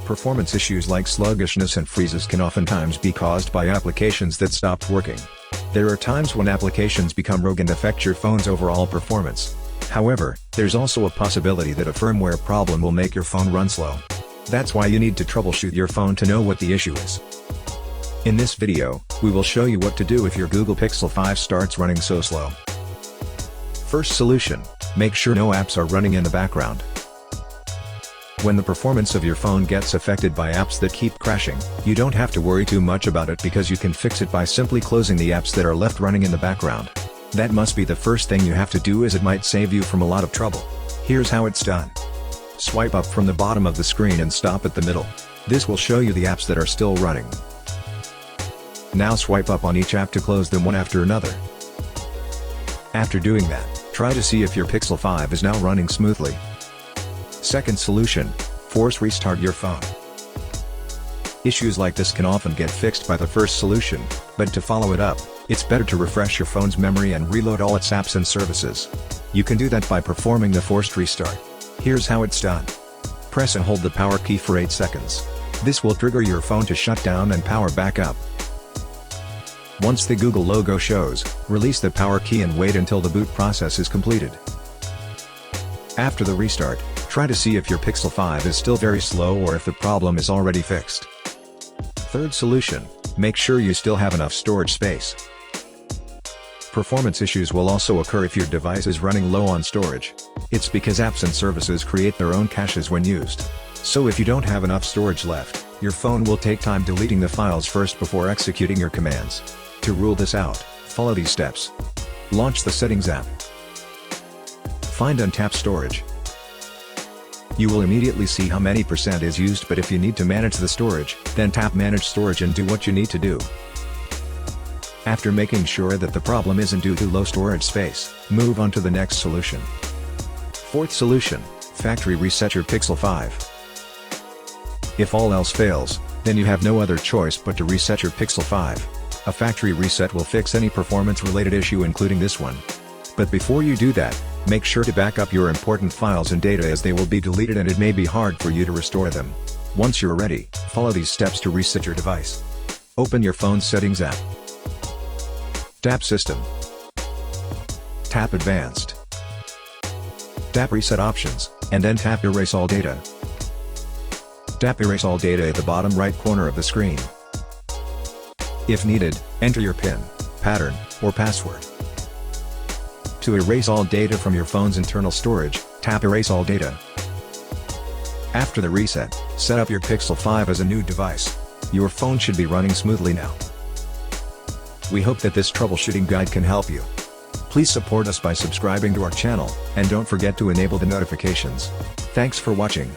Performance issues like sluggishness and freezes can oftentimes be caused by applications that stopped working. There are times when applications become rogue and affect your phone's overall performance. However, there's also a possibility that a firmware problem will make your phone run slow. That's why you need to troubleshoot your phone to know what the issue is. In this video, we will show you what to do if your Google Pixel 5 starts running so slow. First solution, make sure no apps are running in the background. When the performance of your phone gets affected by apps that keep crashing, you don't have to worry too much about it because you can fix it by simply closing the apps that are left running in the background. That must be the first thing you have to do, as it might save you from a lot of trouble. Here's how it's done. Swipe up from the bottom of the screen and stop at the middle. This will show you the apps that are still running. Now swipe up on each app to close them one after another. After doing that, try to see if your Pixel 5 is now running smoothly. Second solution, force restart your phone. Issues like this can often get fixed by the first solution, but to follow it up, it's better to refresh your phone's memory and reload all its apps and services. You can do that by performing the forced restart. Here's how it's done. Press and hold the power key for 8 seconds. This will trigger your phone to shut down and power back up. Once the Google logo shows, release the power key and wait until the boot process is completed. After the restart, try to see if your Pixel 5 is still very slow or if the problem is already fixed. Third solution, make sure you still have enough storage space. Performance issues will also occur if your device is running low on storage. It's because apps and services create their own caches when used. So if you don't have enough storage left, your phone will take time deleting the files first before executing your commands. To rule this out, follow these steps. Launch the Settings app. Find and tap Storage. You will immediately see how many % is used, but if you need to manage the storage, then tap Manage Storage and do what you need to do. After making sure that the problem isn't due to low storage space, move on to the next solution. Fourth solution, factory reset your Pixel 5. If all else fails, then you have no other choice but to reset your Pixel 5. A factory reset will fix any performance-related issue, including this one. But before you do that, make sure to back up your important files and data, as they will be deleted and it may be hard for you to restore them. Once you're ready, follow these steps to reset your device. Open your phone's Settings app. Tap System. Tap Advanced. Tap Reset Options, and then tap Erase All Data. Tap Erase All Data at the bottom right corner of the screen. If needed, enter your PIN, pattern, or password. To erase all data from your phone's internal storage, tap Erase All Data. After the reset, set up your Pixel 5 as a new device. Your phone should be running smoothly now. We hope that this troubleshooting guide can help you. Please support us by subscribing to our channel, and don't forget to enable the notifications. Thanks for watching.